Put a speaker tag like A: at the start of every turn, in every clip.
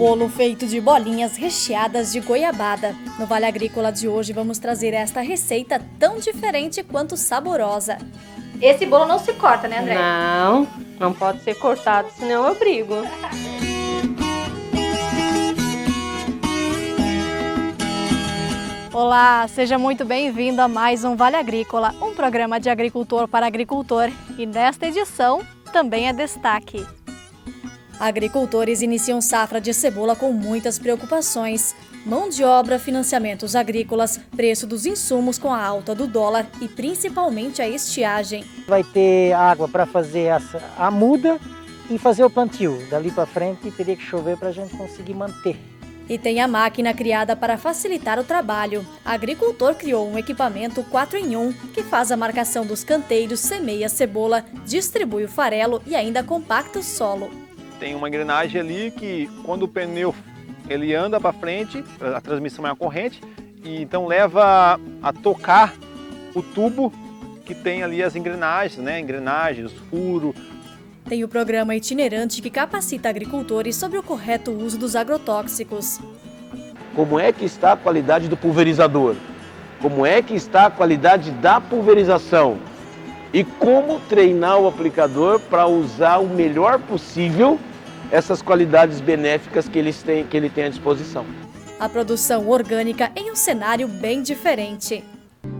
A: bolo feito de bolinhas recheadas de goiabada. No Vale Agrícola de hoje vamos trazer esta receita tão diferente quanto saborosa. Esse bolo não se corta, né, André?
B: Não pode ser cortado, senão eu brigo.
A: Olá, seja muito bem-vindo a mais um Vale Agrícola, um programa de agricultor para agricultor. E nesta edição também é destaque. Agricultores iniciam safra de cebola com muitas preocupações. Mão de obra, financiamentos agrícolas, preço dos insumos com a alta do dólar e principalmente a estiagem.
C: Vai ter água para fazer a muda e fazer o plantio. Dali para frente teria que chover para a gente conseguir manter.
A: E tem a máquina criada para facilitar o trabalho. O agricultor criou um equipamento 4 em 1 que faz a marcação dos canteiros, semeia a cebola, distribui o farelo e ainda compacta o solo.
D: Tem uma engrenagem ali que quando o pneu ele anda para frente, a transmissão é a corrente, e então leva a tocar o tubo que tem ali as engrenagens, engrenagens, furo.
A: Tem o programa itinerante que capacita agricultores sobre o correto uso dos agrotóxicos.
E: Como é que está a qualidade do pulverizador? Como é que está a qualidade da pulverização? E como treinar o aplicador para usar o melhor possível essas qualidades benéficas que ele tem à disposição.
A: A produção orgânica em um cenário bem diferente.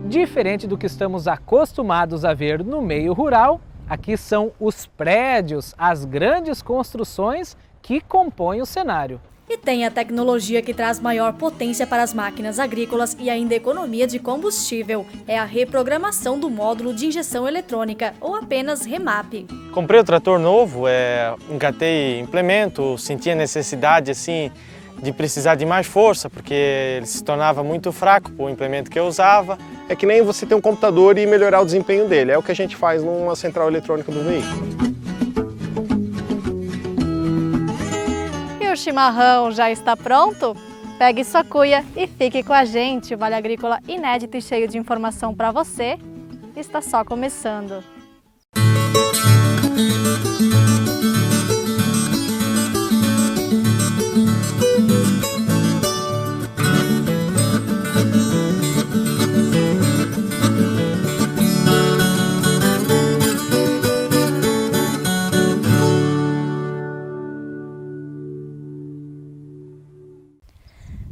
F: Diferente do que estamos acostumados a ver no meio rural, aqui são os prédios, as grandes construções que compõem o cenário.
A: E tem a tecnologia que traz maior potência para as máquinas agrícolas e ainda economia de combustível. É a reprogramação do módulo de injeção eletrônica, ou apenas remap.
G: Comprei o trator novo, engatei implemento, senti a necessidade de precisar de mais força, porque ele se tornava muito fraco para o implemento que eu usava.
D: É que nem você ter um computador e melhorar o desempenho dele, é o que a gente faz numa central eletrônica do veículo.
A: O chimarrão já está pronto? Pegue sua cuia e fique com a gente. O Vale Agrícola inédito e cheio de informação para você está só começando.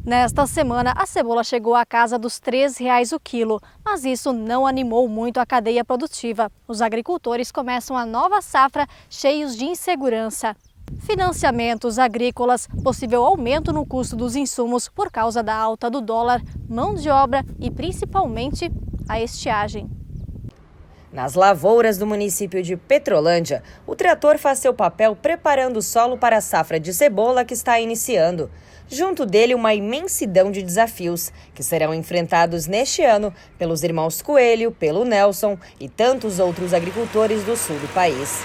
A: Nesta semana, a cebola chegou à casa dos R$ 3,00 o quilo, mas isso não animou muito a cadeia produtiva. Os agricultores começam a nova safra cheios de insegurança. Financiamentos agrícolas, possível aumento no custo dos insumos por causa da alta do dólar, mão de obra e principalmente a estiagem.
H: Nas lavouras do município de Petrolândia, o trator faz seu papel preparando o solo para a safra de cebola que está iniciando. Junto dele, uma imensidão de desafios que serão enfrentados neste ano pelos irmãos Coelho, pelo Nelson e tantos outros agricultores do sul do país.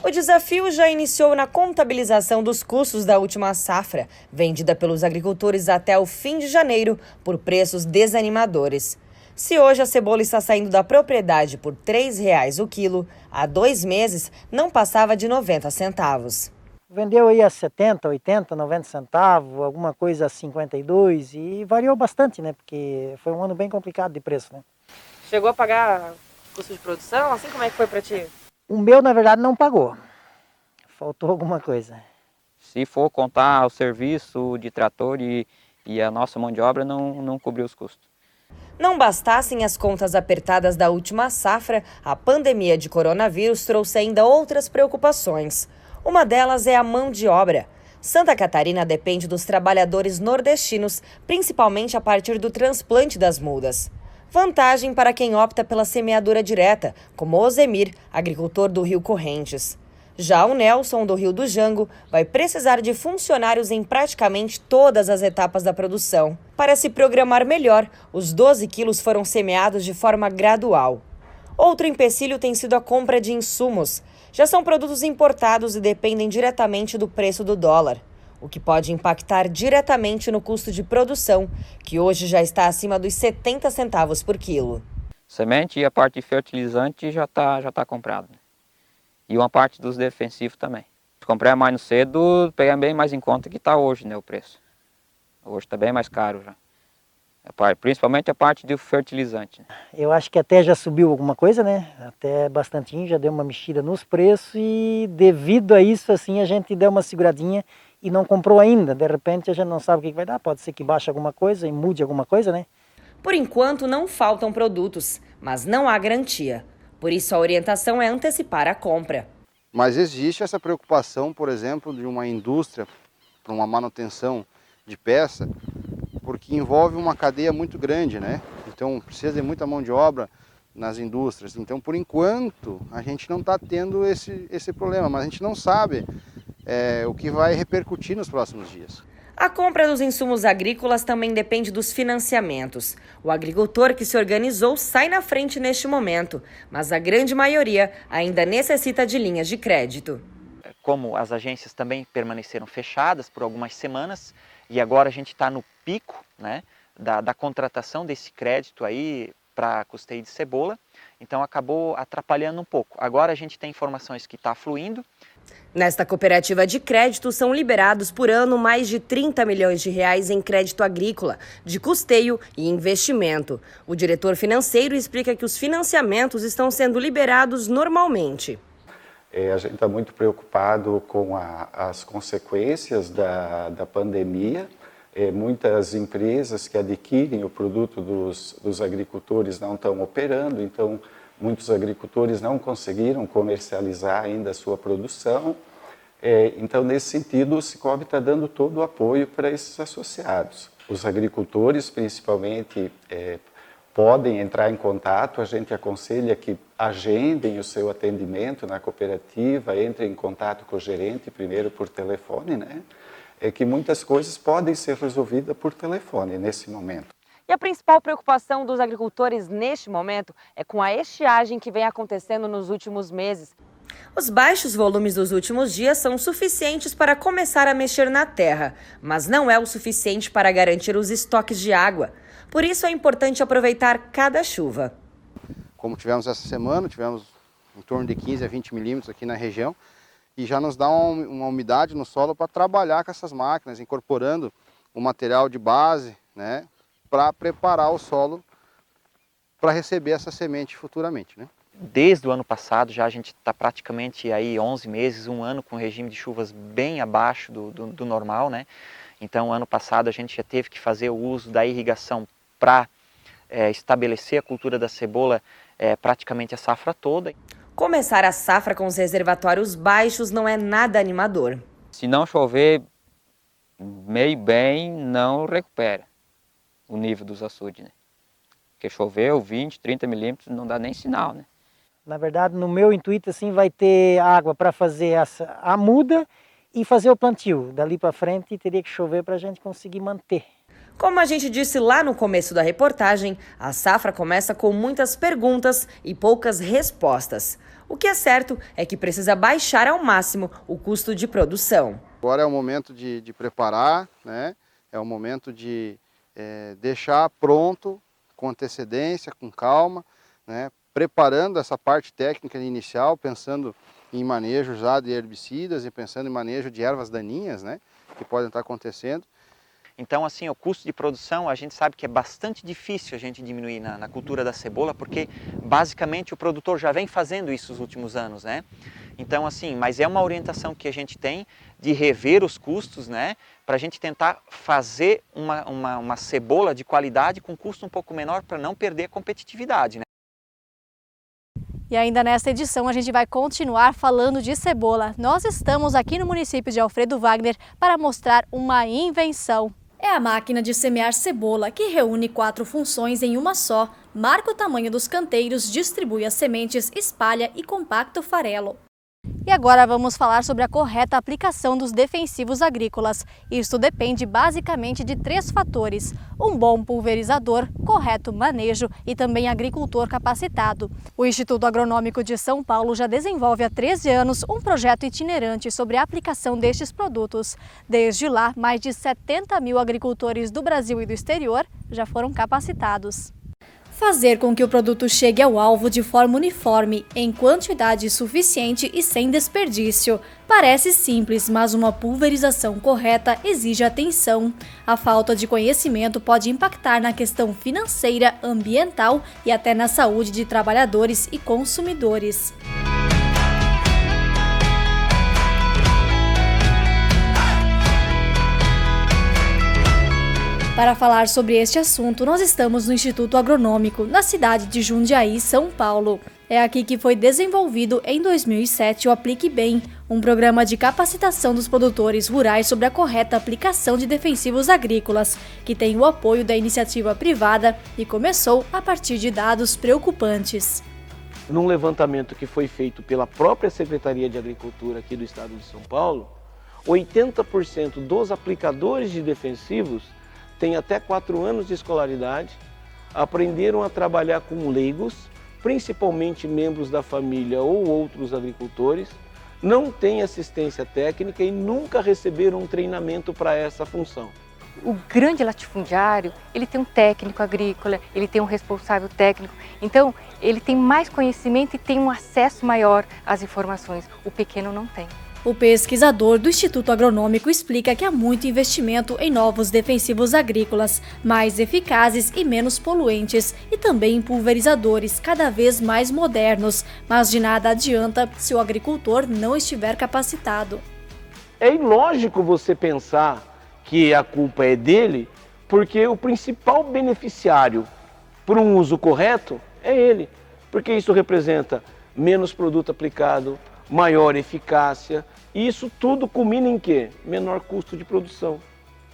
H: O desafio já iniciou na contabilização dos custos da última safra, vendida pelos agricultores até o fim de janeiro por preços desanimadores. Se hoje a cebola está saindo da propriedade por R$ 3,00 o quilo, há 2 meses não passava de 90 centavos.
C: Vendeu aí a 70, 80, 90 centavos, alguma coisa a 52 e variou bastante, né? Porque foi um ano bem complicado de preço, né?
B: Chegou a pagar custo de produção? Assim, como é que foi para ti?
C: O meu, na verdade, não pagou. Faltou alguma coisa.
I: Se for contar o serviço de trator e a nossa mão de obra, não cobriu os custos.
H: Não bastassem as contas apertadas da última safra, a pandemia de coronavírus trouxe ainda outras preocupações. Uma delas é a mão de obra. Santa Catarina depende dos trabalhadores nordestinos, principalmente a partir do transplante das mudas. Vantagem para quem opta pela semeadura direta, como Osemir, agricultor do Rio Correntes. Já o Nelson, do Rio do Jango, vai precisar de funcionários em praticamente todas as etapas da produção. Para se programar melhor, os 12 quilos foram semeados de forma gradual. Outro empecilho tem sido a compra de insumos. Já são produtos importados e dependem diretamente do preço do dólar, o que pode impactar diretamente no custo de produção, que hoje já está acima dos 70 centavos por quilo.
I: Semente e a parte fertilizante já tá comprada. E uma parte dos defensivos também. Comprei mais no cedo, peguei bem mais em conta que está hoje, né, o preço. Hoje está bem mais caro já. Principalmente a parte do fertilizante. Né?
C: Eu acho que até já subiu alguma coisa, né? Até bastantinho, já deu uma mexida nos preços e devido a isso, assim, a gente deu uma seguradinha e não comprou ainda. De repente a gente não sabe o que vai dar, pode ser que baixe alguma coisa e mude alguma coisa, né?
H: Por enquanto não faltam produtos, mas não há garantia. Por isso a orientação é antecipar a compra.
J: Mas existe essa preocupação, por exemplo, de uma indústria para uma manutenção de peça, porque envolve uma cadeia muito grande, né? Então precisa de muita mão de obra nas indústrias. Então, por enquanto, a gente não está tendo esse problema, mas a gente não sabe o que vai repercutir nos próximos dias.
H: A compra dos insumos agrícolas também depende dos financiamentos. O agricultor que se organizou sai na frente neste momento, mas a grande maioria ainda necessita de linhas de crédito.
K: Como as agências também permaneceram fechadas por algumas semanas, e agora a gente está no pico, né, da contratação desse crédito aí para custeio de cebola, então acabou atrapalhando um pouco. Agora a gente tem informações que está fluindo.
H: Nesta cooperativa de crédito são liberados por ano mais de 30 milhões de reais em crédito agrícola, de custeio e investimento. O diretor financeiro explica que os financiamentos estão sendo liberados normalmente.
L: A gente está muito preocupado com as consequências da pandemia. Muitas empresas que adquirem o produto dos agricultores não estão operando, então muitos agricultores não conseguiram comercializar ainda a sua produção. Então, nesse sentido, o Sicob está dando todo o apoio para esses associados. Os agricultores, principalmente, podem entrar em contato, a gente aconselha que agendem o seu atendimento na cooperativa, entrem em contato com o gerente, primeiro por telefone, né? Que muitas coisas podem ser resolvidas por telefone nesse momento.
H: E a principal preocupação dos agricultores neste momento é com a estiagem que vem acontecendo nos últimos meses. Os baixos volumes dos últimos dias são suficientes para começar a mexer na terra, mas não é o suficiente para garantir os estoques de água. Por isso é importante aproveitar cada chuva.
J: Como tivemos essa semana, tivemos em torno de 15 a 20 milímetros aqui na região e já nos dá uma umidade no solo para trabalhar com essas máquinas, incorporando o material de base, né, para preparar o solo para receber essa semente futuramente, né?
K: Desde o ano passado já a gente está praticamente aí 11 meses, um ano com regime de chuvas bem abaixo do normal, né? Então ano passado a gente já teve que fazer o uso da irrigação para estabelecer a cultura da cebola praticamente a safra toda.
H: Começar a safra com os reservatórios baixos não é nada animador.
I: Se não chover meio bem, não recupera o nível dos açudes, né? Porque choveu 20, 30 milímetros, não dá nem sinal, né?
C: Na verdade, no meu intuito, assim, vai ter água para fazer a muda e fazer o plantio. Dali para frente teria que chover para a gente conseguir manter.
H: Como a gente disse lá no começo da reportagem, a safra começa com muitas perguntas e poucas respostas. O que é certo é que precisa baixar ao máximo o custo de produção.
J: Agora é o momento de preparar, né? É o momento de deixar pronto com antecedência, com calma, né? Preparando essa parte técnica inicial, pensando em manejo já de herbicidas e pensando em manejo de ervas daninhas, né? Que podem estar acontecendo.
K: Então, assim, o custo de produção, a gente sabe que é bastante difícil a gente diminuir na cultura da cebola, porque basicamente o produtor já vem fazendo isso nos últimos anos, né? Então, assim, mas é uma orientação que a gente tem de rever os custos, né? Para a gente tentar fazer uma cebola de qualidade com custo um pouco menor para não perder a competitividade, né?
A: E ainda nesta edição a gente vai continuar falando de cebola. Nós estamos aqui no município de Alfredo Wagner para mostrar uma invenção. É a máquina de semear cebola que reúne 4 funções em uma só, marca o tamanho dos canteiros, distribui as sementes, espalha e compacta o farelo. E agora vamos falar sobre a correta aplicação dos defensivos agrícolas. Isto depende basicamente de 3 fatores: um bom pulverizador, correto manejo e também agricultor capacitado. O Instituto Agronômico de São Paulo já desenvolve há 13 anos um projeto itinerante sobre a aplicação destes produtos. Desde lá, mais de 70 mil agricultores do Brasil e do exterior já foram capacitados. Fazer com que o produto chegue ao alvo de forma uniforme, em quantidade suficiente e sem desperdício. Parece simples, mas uma pulverização correta exige atenção. A falta de conhecimento pode impactar na questão financeira, ambiental e até na saúde de trabalhadores e consumidores. Para falar sobre este assunto, nós estamos no Instituto Agronômico, na cidade de Jundiaí, São Paulo. É aqui que foi desenvolvido em 2007 o Aplique Bem, um programa de capacitação dos produtores rurais sobre a correta aplicação de defensivos agrícolas, que tem o apoio da iniciativa privada e começou a partir de dados preocupantes.
E: Num levantamento que foi feito pela própria Secretaria de Agricultura aqui do estado de São Paulo, 80% dos aplicadores de defensivos têm até 4 anos de escolaridade, aprenderam a trabalhar com leigos, principalmente membros da família ou outros agricultores, não têm assistência técnica e nunca receberam um treinamento para essa função.
M: O grande latifundiário, ele tem um técnico agrícola, ele tem um responsável técnico, então ele tem mais conhecimento e tem um acesso maior às informações. O pequeno não tem.
A: O pesquisador do Instituto Agronômico explica que há muito investimento em novos defensivos agrícolas, mais eficazes e menos poluentes, e também em pulverizadores cada vez mais modernos, mas de nada adianta se o agricultor não estiver capacitado.
E: É ilógico você pensar que a culpa é dele, porque o principal beneficiário por um uso correto é ele, porque isso representa menos produto aplicado, maior eficácia, e isso tudo culmina em quê? Menor custo de produção.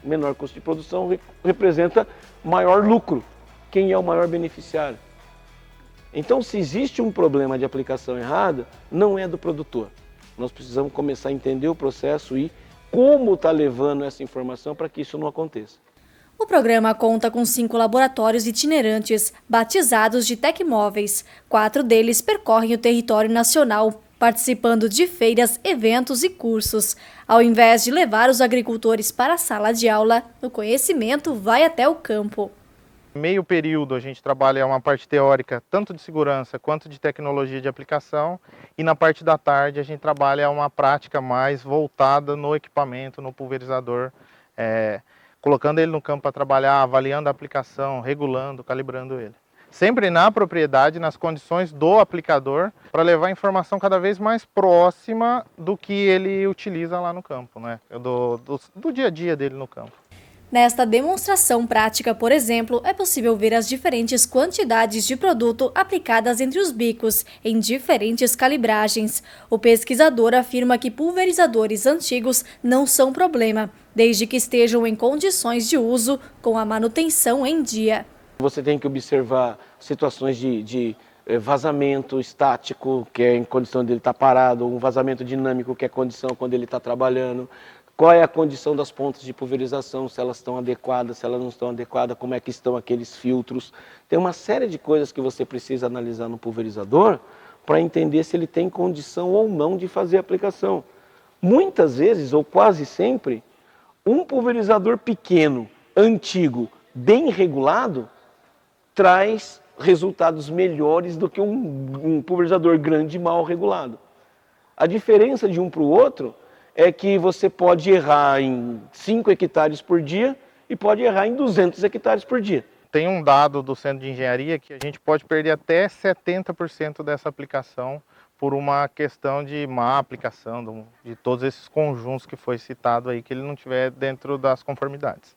E: Menor custo de produção representa maior lucro. Quem é o maior beneficiário? Então, se existe um problema de aplicação errada, não é do produtor. Nós precisamos começar a entender o processo e como está levando essa informação para que isso não aconteça.
A: O programa conta com 5 laboratórios itinerantes, batizados de Tecmóveis. 4 deles percorrem o território nacional, participando de feiras, eventos e cursos. Ao invés de levar os agricultores para a sala de aula, o conhecimento vai até o campo.
D: Meio período a gente trabalha uma parte teórica, tanto de segurança quanto de tecnologia de aplicação, e na parte da tarde a gente trabalha uma prática mais voltada no equipamento, no pulverizador, colocando ele no campo para trabalhar, avaliando a aplicação, regulando, calibrando ele. Sempre na propriedade, nas condições do aplicador, para levar a informação cada vez mais próxima do que ele utiliza lá no campo, né? do dia a dia dele no campo.
A: Nesta demonstração prática, por exemplo, é possível ver as diferentes quantidades de produto aplicadas entre os bicos, em diferentes calibragens. O pesquisador afirma que pulverizadores antigos não são problema, desde que estejam em condições de uso com a manutenção em dia.
E: Você tem que observar situações de vazamento estático, que é em condição dele estar parado, um vazamento dinâmico, que é condição quando ele está trabalhando. Qual é a condição das pontas de pulverização, se elas estão adequadas, se elas não estão adequadas, como é que estão aqueles filtros. Tem uma série de coisas que você precisa analisar no pulverizador para entender se ele tem condição ou não de fazer a aplicação. Muitas vezes, ou quase sempre, um pulverizador pequeno, antigo, bem regulado, traz resultados melhores do que um pulverizador grande e mal regulado. A diferença de um para o outro é que você pode errar em 5 hectares por dia e pode errar em 200 hectares por dia.
D: Tem um dado do Centro de Engenharia que a gente pode perder até 70% dessa aplicação por uma questão de má aplicação de todos esses conjuntos que foi citado aí, que ele não estiver dentro das conformidades.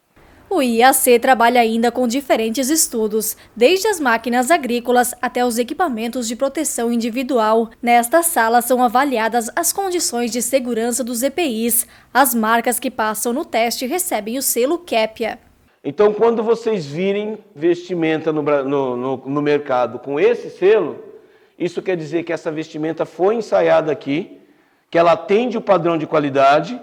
A: O IAC trabalha ainda com diferentes estudos, desde as máquinas agrícolas até os equipamentos de proteção individual. Nesta sala são avaliadas as condições de segurança dos EPIs. As marcas que passam no teste recebem o selo CAPIA.
E: Então, quando vocês virem vestimenta no mercado com esse selo, isso quer dizer que essa vestimenta foi ensaiada aqui, que ela atende o padrão de qualidade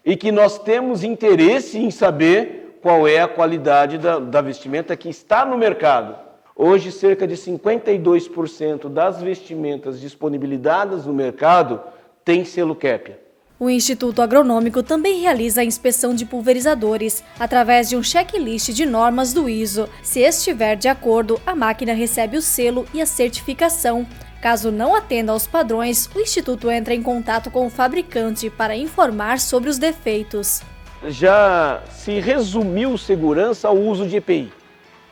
E: e que nós temos interesse em saber qual é a qualidade da vestimenta que está no mercado. Hoje, cerca de 52% das vestimentas disponibilizadas no mercado tem selo CAPIA.
A: O Instituto Agronômico também realiza a inspeção de pulverizadores através de um checklist de normas do ISO. Se estiver de acordo, a máquina recebe o selo e a certificação. Caso não atenda aos padrões, o Instituto entra em contato com o fabricante para informar sobre os defeitos.
E: Já se resumiu segurança ao uso de EPI.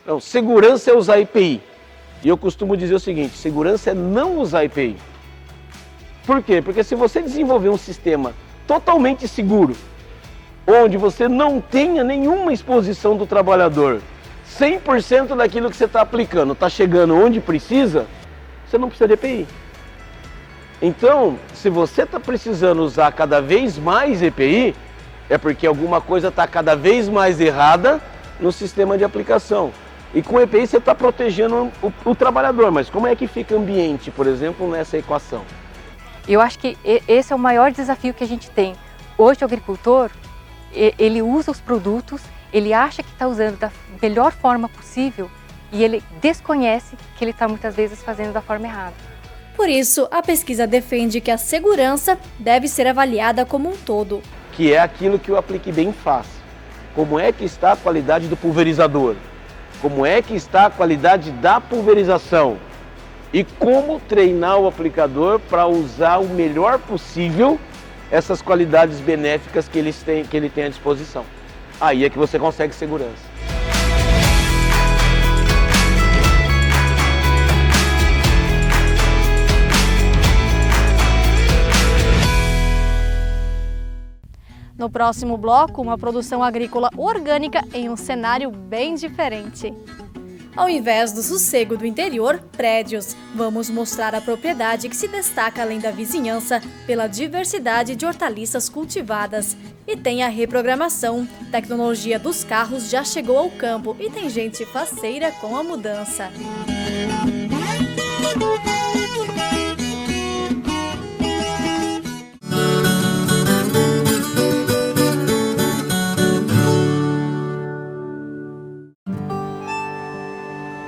E: Não, segurança é usar EPI. E eu costumo dizer o seguinte, segurança é não usar EPI. Por quê? Porque se você desenvolver um sistema totalmente seguro, onde você não tenha nenhuma exposição do trabalhador, 100% daquilo que você está aplicando está chegando onde precisa, você não precisa de EPI. Então, se você está precisando usar cada vez mais EPI, é porque alguma coisa está cada vez mais errada no sistema de aplicação. E com EPI você está protegendo o trabalhador, mas como é que fica o ambiente, por exemplo, nessa equação?
M: Eu acho que esse é o maior desafio que a gente tem. Hoje o agricultor, ele usa os produtos, ele acha que está usando da melhor forma possível e ele desconhece que ele está muitas vezes fazendo da forma errada.
A: Por isso, a pesquisa defende que a segurança deve ser avaliada como um todo.
E: Que é aquilo que o Aplique Bem faz. Como é que está a qualidade do pulverizador? Como é que está a qualidade da pulverização? E como treinar o aplicador para usar o melhor possível essas qualidades benéficas que ele tem à disposição. Aí é que você consegue segurança.
A: No próximo bloco, uma produção agrícola orgânica em um cenário bem diferente. Ao invés do sossego do interior, prédios. Vamos mostrar a propriedade que se destaca além da vizinhança pela diversidade de hortaliças cultivadas. E tem a reprogramação. Tecnologia dos carros já chegou ao campo e tem gente faceira com a mudança.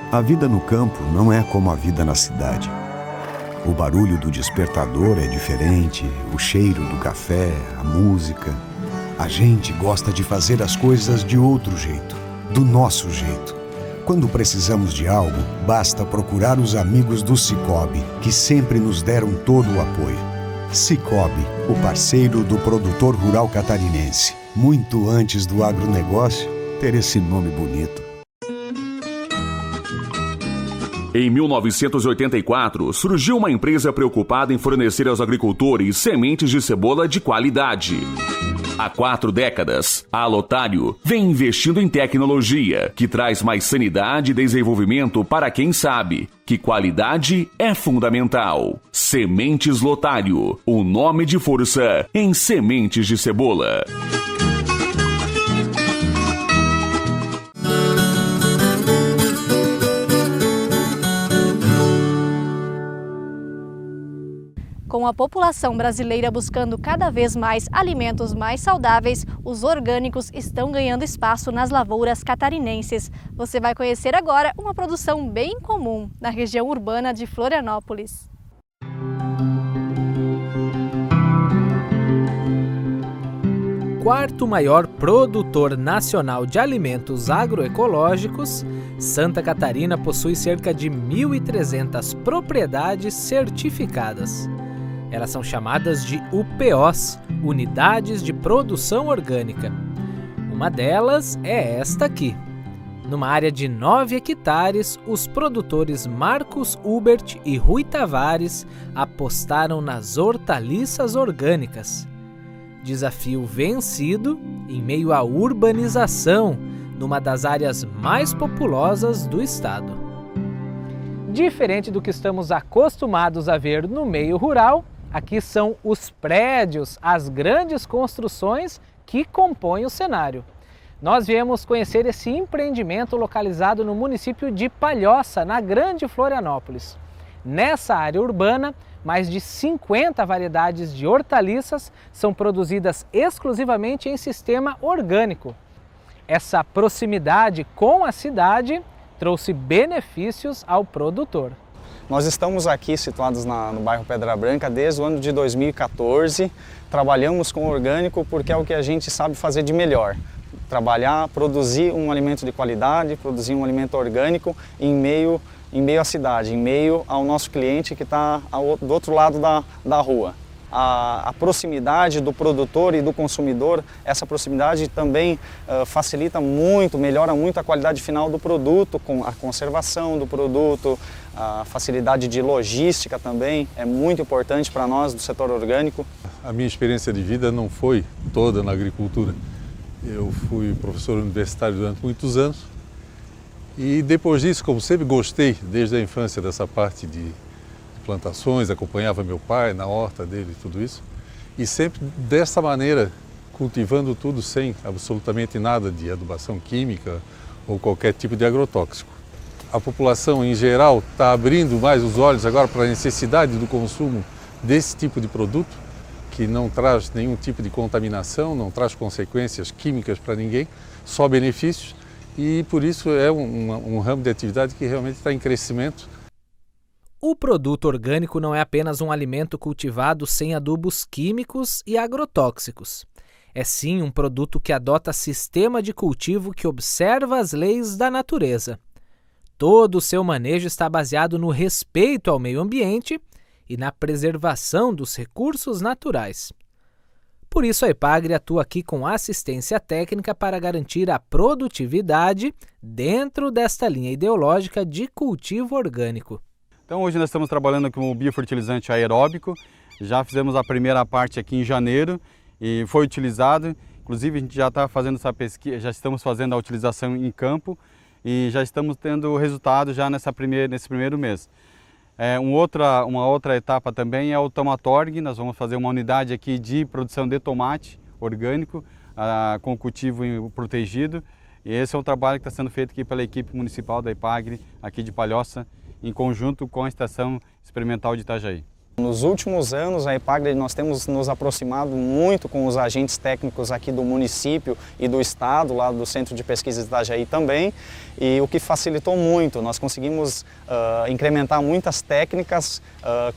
N: A vida no campo não é como a vida na cidade. O barulho do despertador é diferente, o cheiro do café, a música. A gente gosta de fazer as coisas de outro jeito, do nosso jeito. Quando precisamos de algo, basta procurar os amigos do Sicoob, que sempre nos deram todo o apoio. Sicoob, o parceiro do produtor rural catarinense. Muito antes do agronegócio ter esse nome bonito.
O: Em 1984, surgiu uma empresa preocupada em fornecer aos agricultores sementes de cebola de qualidade. Há 4 décadas, a Lotário vem investindo em tecnologia que traz mais sanidade e desenvolvimento para quem sabe que qualidade é fundamental. Sementes Lotário, o nome de força em sementes de cebola.
A: Com a população brasileira buscando cada vez mais alimentos mais saudáveis, os orgânicos estão ganhando espaço nas lavouras catarinenses. Você vai conhecer agora uma produção bem comum na região urbana de Florianópolis.
F: Quarto maior produtor nacional de alimentos agroecológicos, Santa Catarina possui cerca de 1.300 propriedades certificadas. Elas são chamadas de UPOs, Unidades de Produção Orgânica. Uma delas é esta aqui. Numa área de 9 hectares, os produtores Marcos Hubert e Rui Tavares apostaram nas hortaliças orgânicas. Desafio vencido em meio à urbanização, numa das áreas mais populosas do estado. Diferente do que estamos acostumados a ver no meio rural, aqui são os prédios, as grandes construções que compõem o cenário. Nós viemos conhecer esse empreendimento localizado no município de Palhoça, na Grande Florianópolis. Nessa área urbana, mais de 50 variedades de hortaliças são produzidas exclusivamente em sistema orgânico. Essa proximidade com a cidade trouxe benefícios ao produtor.
P: Nós estamos aqui situados no bairro Pedra Branca desde o ano de 2014. Trabalhamos com orgânico porque é o que a gente sabe fazer de melhor. Trabalhar, produzir um alimento de qualidade, produzir um alimento orgânico em meio à cidade, em meio ao nosso cliente que está do outro lado da rua. A proximidade do produtor e do consumidor, essa proximidade também facilita muito, melhora muito a qualidade final do produto, com a conservação do produto, a facilidade de logística também é muito importante para nós do setor orgânico.
Q: A minha experiência de vida não foi toda na agricultura. Eu fui professor universitário durante muitos anos e depois disso, como sempre gostei desde a infância dessa parte de plantações, acompanhava meu pai na horta dele e tudo isso, e sempre dessa maneira, cultivando tudo sem absolutamente nada de adubação química ou qualquer tipo de agrotóxico. A população em geral está abrindo mais os olhos agora para a necessidade do consumo desse tipo de produto, que não traz nenhum tipo de contaminação, não traz consequências químicas para ninguém, só benefícios, e por isso é um ramo de atividade que realmente está em crescimento.
F: O produto orgânico não é apenas um alimento cultivado sem adubos químicos e agrotóxicos. É sim um produto que adota sistema de cultivo que observa as leis da natureza. Todo o seu manejo está baseado no respeito ao meio ambiente e na preservação dos recursos naturais. Por isso, a Epagre atua aqui com assistência técnica para garantir a produtividade dentro desta linha ideológica de cultivo orgânico.
R: Então hoje nós estamos trabalhando com o biofertilizante aeróbico, já fizemos a primeira parte aqui em janeiro e foi utilizado, inclusive a gente já está fazendo essa pesquisa, já estamos fazendo a utilização em campo e já estamos tendo resultado já nesse primeiro mês. Uma outra etapa também é o Tomatorg, nós vamos fazer uma unidade aqui de produção de tomate orgânico com cultivo protegido e esse é um trabalho que está sendo feito aqui pela equipe municipal da Epagre aqui de Palhoça, em conjunto com a Estação Experimental de Itajaí.
P: Nos últimos anos, a Epagre, nós temos nos aproximado muito com os agentes técnicos aqui do município e do estado, lá do Centro de Pesquisa de Itajaí também, e o que facilitou muito, nós conseguimos incrementar muitas técnicas,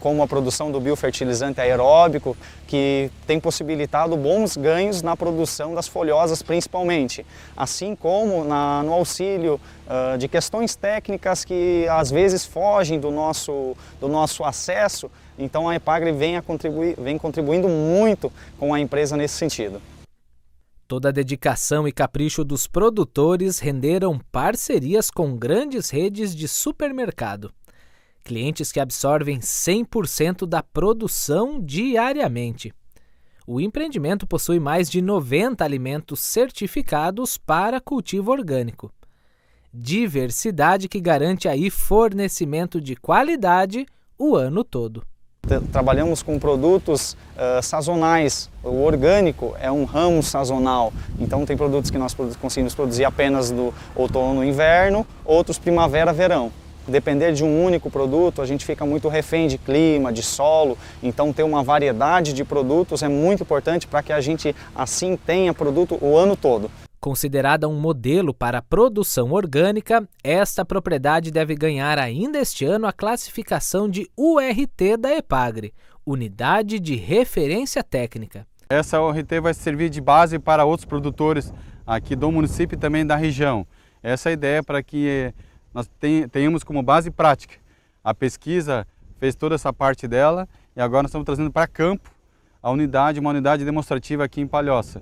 P: como a produção do biofertilizante aeróbico, que tem possibilitado bons ganhos na produção das folhosas principalmente, assim como no auxílio de questões técnicas que às vezes fogem do nosso acesso. Então a Epagre vem contribuindo muito com a empresa nesse sentido.
F: Toda a dedicação e capricho dos produtores renderam parcerias com grandes redes de supermercado. Clientes que absorvem 100% da produção diariamente. O empreendimento possui mais de 90 alimentos certificados para cultivo orgânico. Diversidade que garante aí fornecimento de qualidade o ano todo.
P: Trabalhamos com produtos sazonais. O orgânico é um ramo sazonal, então tem produtos que nós conseguimos produzir apenas no outono e inverno, outros primavera, verão. Depender de um único produto, a gente fica muito refém de clima, de solo, então ter uma variedade de produtos é muito importante para que a gente assim tenha produto o ano todo.
F: Considerada um modelo para a produção orgânica, esta propriedade deve ganhar ainda este ano a classificação de URT da Epagre, Unidade de Referência Técnica.
R: Essa URT vai servir de base para outros produtores aqui do município e também da região. Essa é a ideia para que nós tenhamos como base prática. A pesquisa fez toda essa parte dela e agora nós estamos trazendo para campo uma unidade demonstrativa aqui em Palhoça.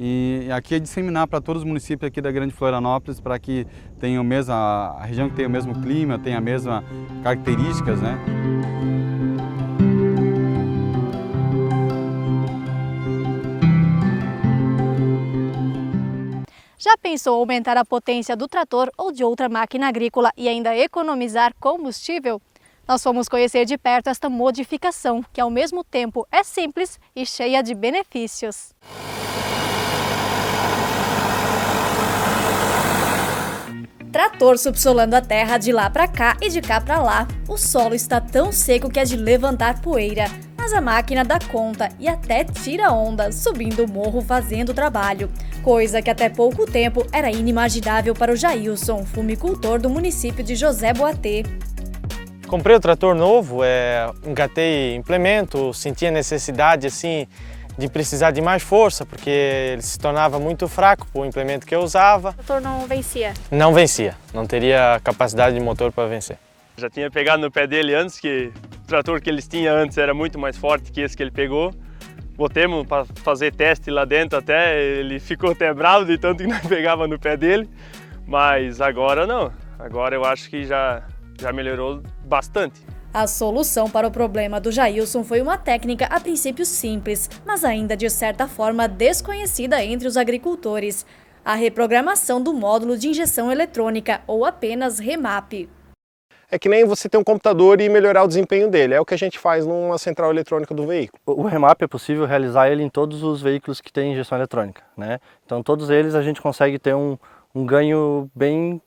R: E aqui é disseminar para todos os municípios aqui da Grande Florianópolis para que tenham a região que tenha o mesmo clima, tenha as mesmas características, né?
A: Já pensou aumentar a potência do trator ou de outra máquina agrícola e ainda economizar combustível? Nós fomos conhecer de perto esta modificação, que ao mesmo tempo é simples e cheia de benefícios. Trator subsolando a terra de lá para cá e de cá para lá. O solo está tão seco que é de levantar poeira, mas a máquina dá conta e até tira onda, subindo o morro fazendo o trabalho. Coisa que até pouco tempo era inimaginável para o Jailson, fumicultor do município de José Boatê.
G: Comprei o trator novo, engatei implemento, senti a necessidade assim de precisar de mais força, porque ele se tornava muito fraco para o implemento que eu usava.
A: O trator não vencia?
G: Não vencia, não teria capacidade de motor para vencer.
S: Já tinha pegado no pé dele antes, que o trator que eles tinham antes era muito mais forte que esse que ele pegou. Botemos para fazer teste lá dentro até, ele ficou até bravo de tanto que nós pegava no pé dele, mas agora não, agora eu acho que já melhorou bastante.
A: A solução para o problema do Jailson foi uma técnica a princípio simples, mas ainda de certa forma desconhecida entre os agricultores: a reprogramação do módulo de injeção eletrônica, ou apenas remap.
T: É que nem você ter um computador e melhorar o desempenho dele, é o que a gente faz numa central eletrônica do veículo.
U: O remap é possível realizar ele em todos os veículos que têm injeção eletrônica, né? Então todos eles a gente consegue ter um ganho bem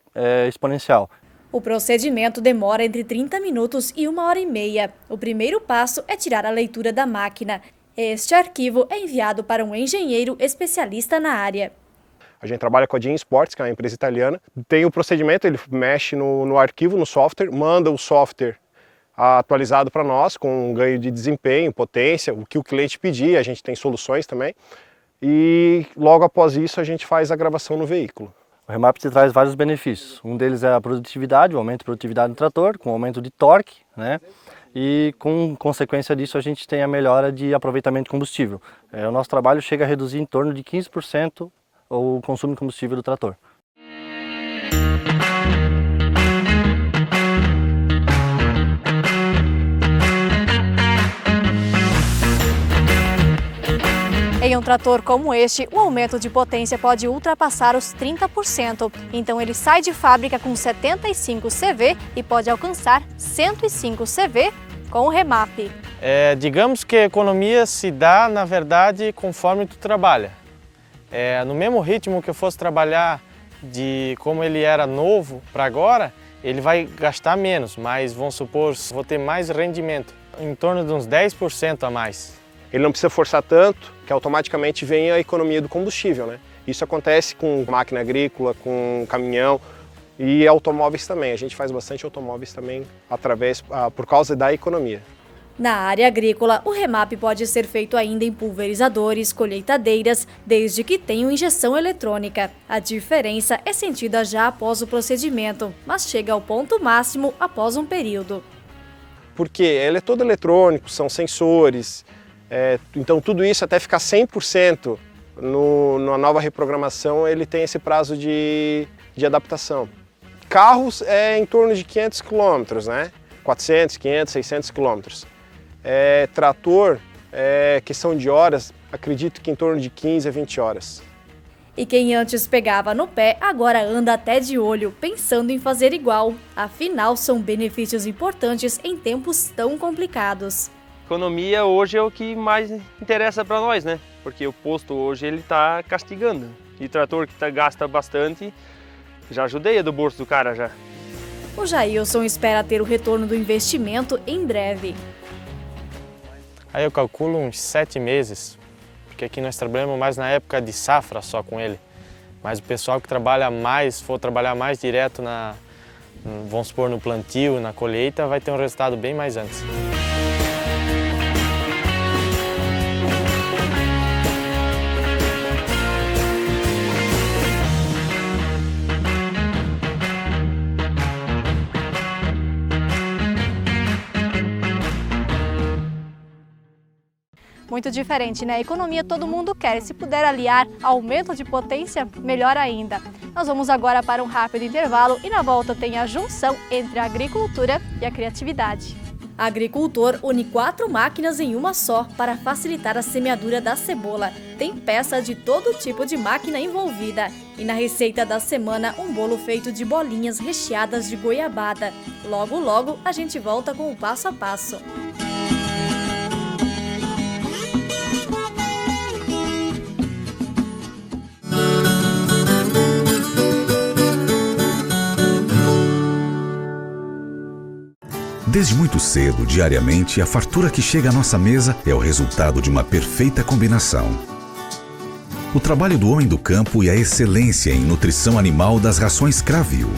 U: exponencial.
A: O procedimento demora entre 30 minutos e 1h30. O primeiro passo é tirar a leitura da máquina. Este arquivo é enviado para um engenheiro especialista na área.
T: A gente trabalha com a Jean Sports, que é uma empresa italiana. Tem o procedimento, ele mexe no arquivo, no software, manda o software atualizado para nós, com um ganho de desempenho, potência, o que o cliente pedir, a gente tem soluções também. E logo após isso a gente faz a gravação no veículo.
U: O remap te traz vários benefícios. Um deles é a produtividade, o aumento de produtividade do trator, com aumento de torque, né? E com consequência disso a gente tem a melhora de aproveitamento de combustível. O nosso trabalho chega a reduzir em torno de 15% o consumo de combustível do trator.
A: Em um trator como este, o aumento de potência pode ultrapassar os 30%. Então ele sai de fábrica com 75 CV e pode alcançar 105 CV com o remap.
G: Digamos que a economia se dá, na verdade, conforme tu trabalha. No mesmo ritmo que eu fosse trabalhar de como ele era novo para agora, ele vai gastar menos, mas vamos supor, vou ter mais rendimento, em torno de uns 10% a mais.
T: Ele não precisa forçar tanto, que automaticamente vem a economia do combustível, né? Isso acontece com máquina agrícola, com caminhão e automóveis também. A gente faz bastante automóveis também por causa da economia.
A: Na área agrícola, o remap pode ser feito ainda em pulverizadores, colheitadeiras, desde que tenham injeção eletrônica. A diferença é sentida já após o procedimento, mas chega ao ponto máximo após um período.
T: Porque ele é todo eletrônico, são sensores, então tudo isso até ficar 100% na nova reprogramação, ele tem esse prazo de adaptação. Carros é em torno de 500 km, né? 400, 500, 600 km. Trator, questão de horas, acredito que em torno de 15 a 20 horas.
A: E quem antes pegava no pé, agora anda até de olho, pensando em fazer igual. Afinal, são benefícios importantes em tempos tão complicados.
S: Economia hoje é o que mais interessa para nós, né? Porque o posto hoje ele está castigando. E trator que gasta bastante, já ajudeia do bolso do cara já.
A: O Jailson espera ter o retorno do investimento em breve.
G: Aí eu calculo uns 7 meses, porque aqui nós trabalhamos mais na época de safra só com ele. Mas o pessoal que trabalha mais, for trabalhar mais direto vamos supor, no plantio, na colheita, vai ter um resultado bem mais antes.
A: Muito diferente, né? A economia todo mundo quer. Se puder aliar aumento de potência, melhor ainda. Nós vamos agora para um rápido intervalo e na volta tem a junção entre a agricultura e a criatividade. Agricultor une 4 máquinas em uma só para facilitar a semeadura da cebola. Tem peça de todo tipo de máquina envolvida. E na receita da semana, um bolo feito de bolinhas recheadas de goiabada. Logo, logo, a gente volta com o passo a passo.
N: Desde muito cedo, diariamente, a fartura que chega à nossa mesa é o resultado de uma perfeita combinação. O trabalho do homem do campo e a excelência em nutrição animal das rações Cravil.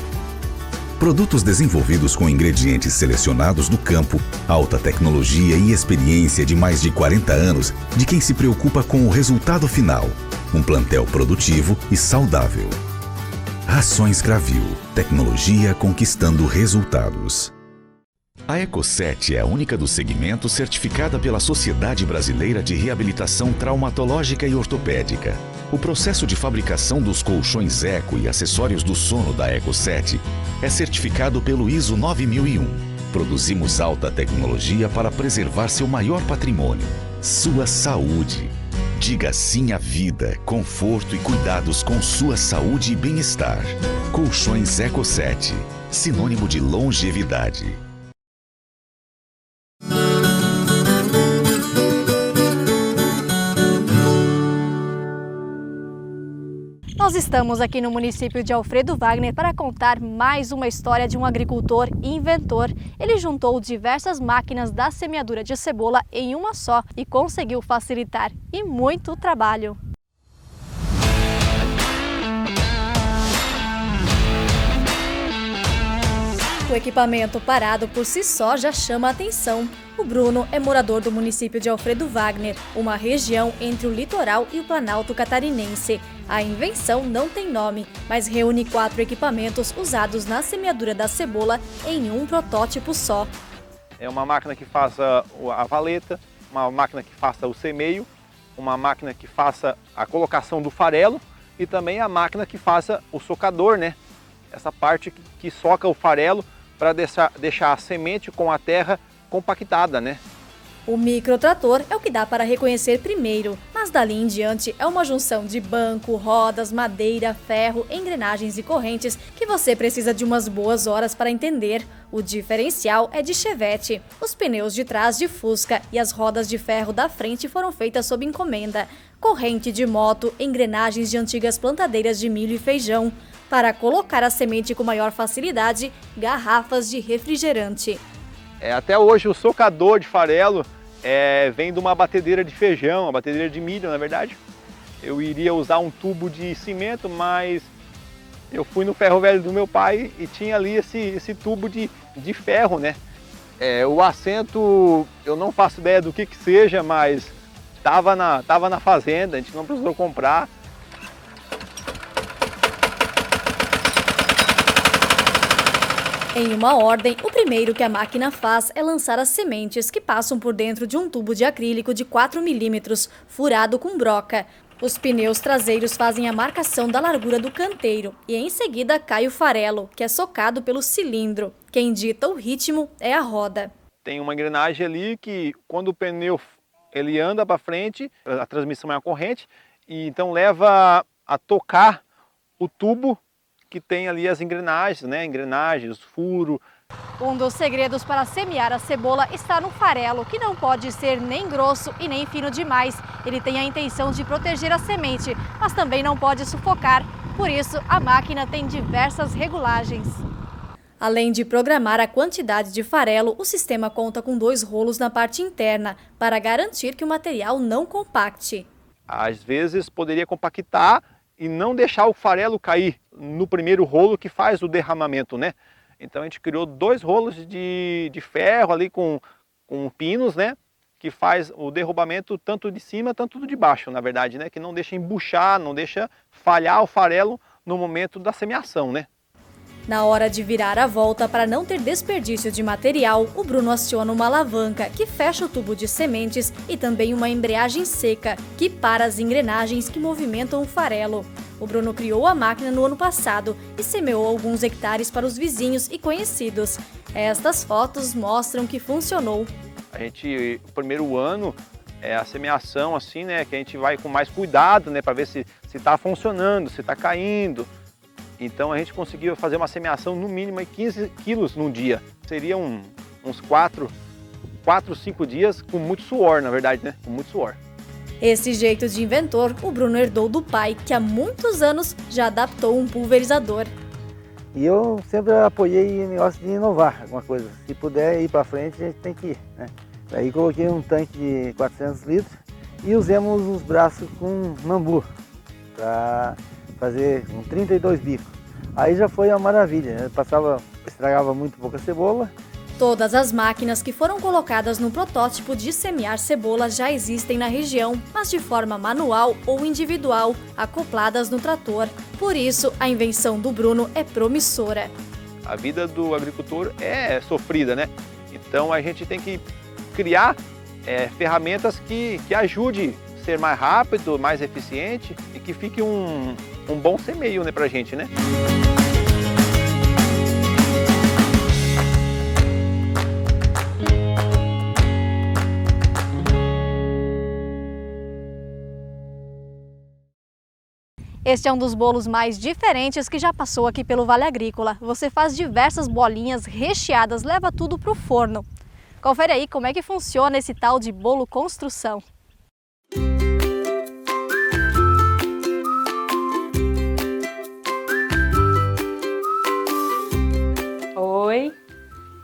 B: Produtos desenvolvidos com ingredientes selecionados do campo, alta tecnologia e experiência de mais de 40 anos de quem se preocupa com o resultado final. Um plantel produtivo e saudável. Rações Gravil. Tecnologia conquistando resultados. A Eco7 é a única do segmento certificada pela Sociedade Brasileira de Reabilitação Traumatológica e Ortopédica. O processo de fabricação dos colchões Eco e acessórios do sono da Eco7 é certificado pelo ISO 9001. Produzimos alta tecnologia para preservar seu maior patrimônio, sua saúde. Diga sim à vida, conforto e cuidados com sua saúde e bem-estar. Colchões Eco7, sinônimo de longevidade.
A: Nós estamos aqui no município de Alfredo Wagner para contar mais uma história de um agricultor e inventor. Ele juntou diversas máquinas da semeadura de cebola em uma só e conseguiu facilitar e muito o trabalho. O equipamento parado por si só já chama a atenção. O Bruno é morador do município de Alfredo Wagner, uma região entre o litoral e o Planalto Catarinense. A invenção não tem nome, mas reúne 4 equipamentos usados na semeadura da cebola em um protótipo só.
D: É uma máquina que faça a valeta, uma máquina que faça o semeio, uma máquina que faça a colocação do farelo e também a máquina que faça o socador, né? Essa parte que soca o farelo para deixar a semente com a terra compactada, né?
A: O microtrator é o que dá para reconhecer primeiro, mas dali em diante é uma junção de banco, rodas, madeira, ferro, engrenagens e correntes que você precisa de umas boas horas para entender. O diferencial é de Chevette. Os pneus de trás de Fusca e as rodas de ferro da frente foram feitas sob encomenda. Corrente de moto, engrenagens de antigas plantadeiras de milho e feijão. Para colocar a semente com maior facilidade, garrafas de refrigerante.
D: Até hoje o socador de farelo vem de uma batedeira de feijão, uma batedeira de milho, na verdade. Eu iria usar um tubo de cimento, mas eu fui no ferro velho do meu pai e tinha ali esse tubo de ferro, né? O assento, eu não faço ideia do que seja, mas estava na fazenda, a gente não precisou comprar.
A: Em uma ordem, o primeiro que a máquina faz é lançar as sementes que passam por dentro de um tubo de acrílico de 4 milímetros, furado com broca. Os pneus traseiros fazem a marcação da largura do canteiro e em seguida cai o farelo, que é socado pelo cilindro. Quem dita o ritmo é a roda.
D: Tem uma engrenagem ali que quando o pneu ele anda para frente, a transmissão é a corrente, e então leva a tocar o tubo que tem ali as engrenagens, né? Engrenagens, furo.
A: Um dos segredos para semear a cebola está no farelo, que não pode ser nem grosso e nem fino demais. Ele tem a intenção de proteger a semente, mas também não pode sufocar. Por isso, a máquina tem diversas regulagens. Além de programar a quantidade de farelo, o sistema conta com 2 rolos na parte interna, para garantir que o material não compacte.
D: Às vezes poderia compactar e não deixar o farelo cair no primeiro rolo que faz o derramamento, né? Então a gente criou 2 rolos de ferro ali com pinos, né? Que faz o derrubamento tanto de cima, tanto de baixo, na verdade, né? Que não deixa embuchar, não deixa falhar o farelo no momento da semeação, né?
A: Na hora de virar a volta para não ter desperdício de material, o Bruno aciona uma alavanca que fecha o tubo de sementes e também uma embreagem seca que para as engrenagens que movimentam o farelo. O Bruno criou a máquina no ano passado e semeou alguns hectares para os vizinhos e conhecidos. Estas fotos mostram que funcionou.
D: O primeiro ano, a semeação assim, né, que a gente vai com mais cuidado, né, para ver se está funcionando, se está caindo. Então a gente conseguiu fazer uma semeação no mínimo de 15 quilos num dia. Seria uns 4, 5 dias com muito suor, na verdade, né? Com muito suor.
A: Esse jeito de inventor, o Bruno herdou do pai, que há muitos anos já adaptou um pulverizador.
V: E eu sempre apoiei o negócio de inovar alguma coisa. Se puder ir para frente, a gente tem que ir, né? Aí coloquei um tanque de 400 litros e usamos os braços com bambu para fazer um 32 bicos. Aí já foi uma maravilha, estragava muito pouca cebola.
A: Todas as máquinas que foram colocadas no protótipo de semear cebola já existem na região, mas de forma manual ou individual, acopladas no trator. Por isso, a invenção do Bruno é promissora.
D: A vida do agricultor é sofrida, né? Então a gente tem que criar ferramentas que ajude a ser mais rápido, mais eficiente e que fique um bom semeio, né, pra gente, né?
A: Este é um dos bolos mais diferentes que já passou aqui pelo Vale Agrícola. Você faz diversas bolinhas recheadas, leva tudo para o forno. Confere aí como é que funciona esse tal de bolo construção.
I: Oi,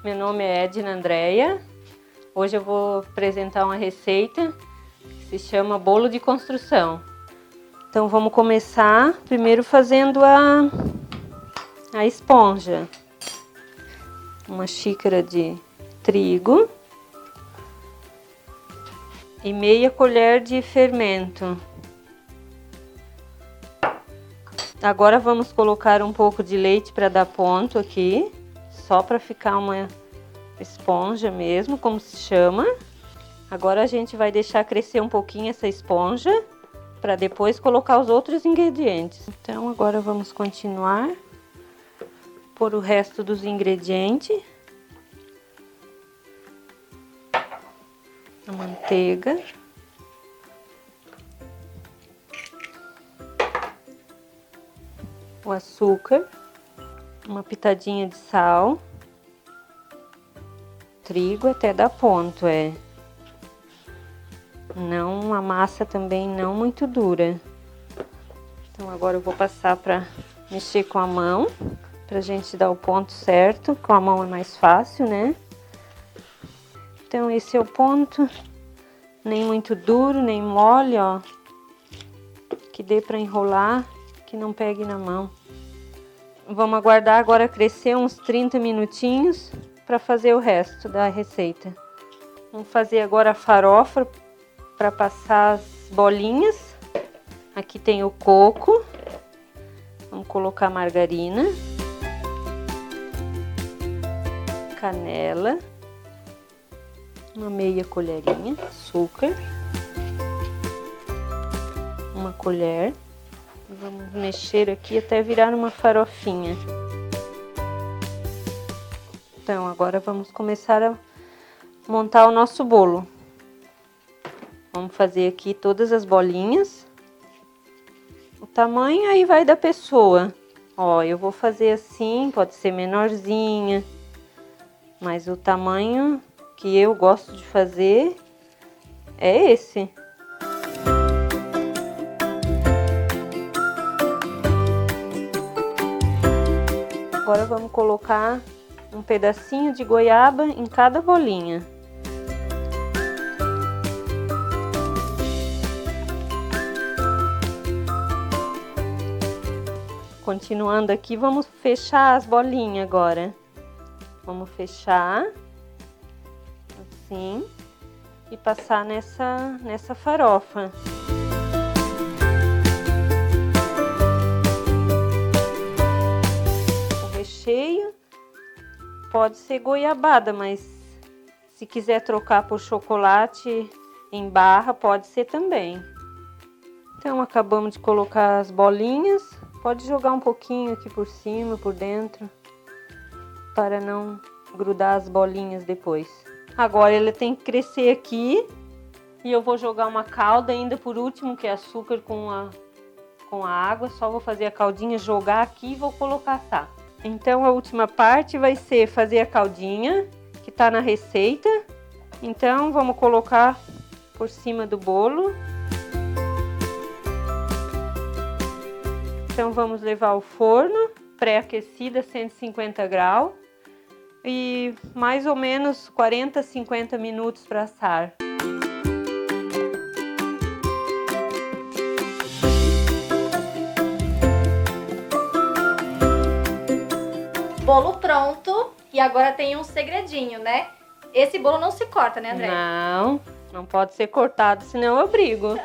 I: meu nome é Edna Andréia. Hoje eu vou apresentar uma receita que se chama bolo de construção. Então vamos começar primeiro fazendo a esponja. Uma xícara de trigo e meia colher de fermento. Agora vamos colocar um pouco de leite para dar ponto aqui, só para ficar uma esponja mesmo, como se chama. Agora a gente vai deixar crescer um pouquinho essa esponja para depois colocar os outros ingredientes. Então agora vamos continuar por o resto dos ingredientes. A manteiga. O açúcar. Uma pitadinha de sal. Trigo até dar ponto, Não, a massa também não muito dura. Então agora eu vou passar para mexer com a mão, pra gente dar o ponto certo. Com a mão é mais fácil, né? Então esse é o ponto, nem muito duro, nem mole, ó. Que dê para enrolar, que não pegue na mão. Vamos aguardar agora crescer uns 30 minutinhos para fazer o resto da receita. Vamos fazer agora a farofa para passar as bolinhas. Aqui tem o coco. Vamos colocar margarina, canela, uma meia colherinha, açúcar, uma colher. Vamos mexer aqui até virar uma farofinha. Então agora vamos começar a montar o nosso bolo. Vamos fazer aqui todas as bolinhas. O tamanho aí vai da pessoa. Ó, eu vou fazer assim, pode ser menorzinha. Mas o tamanho que eu gosto de fazer é esse. Agora vamos colocar um pedacinho de goiaba em cada bolinha. Continuando aqui, vamos fechar as bolinhas agora. Vamos fechar assim e passar nessa farofa. O recheio pode ser goiabada, mas se quiser trocar por chocolate em barra, pode ser também. Então acabamos de colocar as bolinhas. Pode jogar um pouquinho aqui por cima, por dentro, para não grudar as bolinhas depois. Agora ele tem que crescer aqui e eu vou jogar uma calda ainda por último, que é açúcar com a água. Só vou fazer a caldinha, jogar aqui e vou colocar assar. Então a última parte vai ser fazer a caldinha, que está na receita. Então vamos colocar por cima do bolo. Então vamos levar ao forno, pré-aquecida a 150 graus e mais ou menos 40 a 50 minutos para assar.
A: bolo pronto e agora tem um segredinho, né? Esse bolo não se corta, né, André?
I: Não pode ser cortado, senão eu brigo.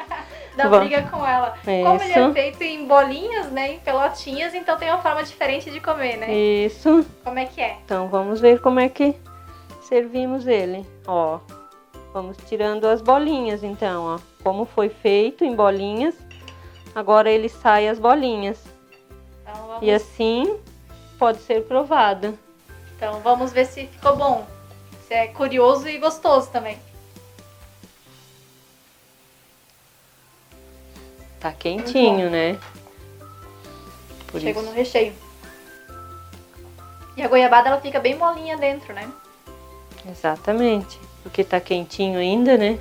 A: Dá briga com ela. Como ele é feito em bolinhas, né, em pelotinhas, então tem uma forma diferente de comer, né?
I: Isso.
A: Como é que é?
I: Então vamos ver como é que servimos ele. Ó, vamos tirando as bolinhas então, ó. Como foi feito em bolinhas, agora ele sai as bolinhas.
A: Então, vamos...
I: E assim pode ser provado.
A: Então vamos ver se ficou bom. Se é curioso e gostoso também.
I: Tá quentinho, né?
A: Chegou no recheio. E a goiabada, ela fica bem molinha dentro, né?
I: Exatamente. Porque tá quentinho ainda, né?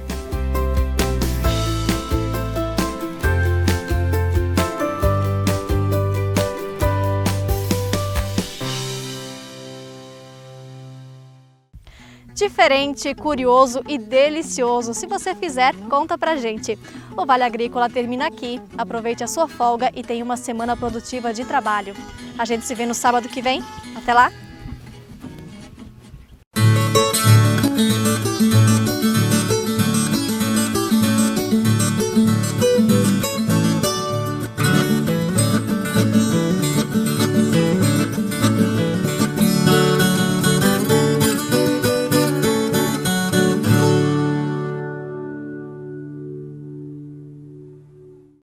A: Diferente, curioso e delicioso. Se você fizer, conta pra gente. O Vale Agrícola termina aqui. Aproveite a sua folga e tenha uma semana produtiva de trabalho. A gente se vê no sábado que vem. Até lá!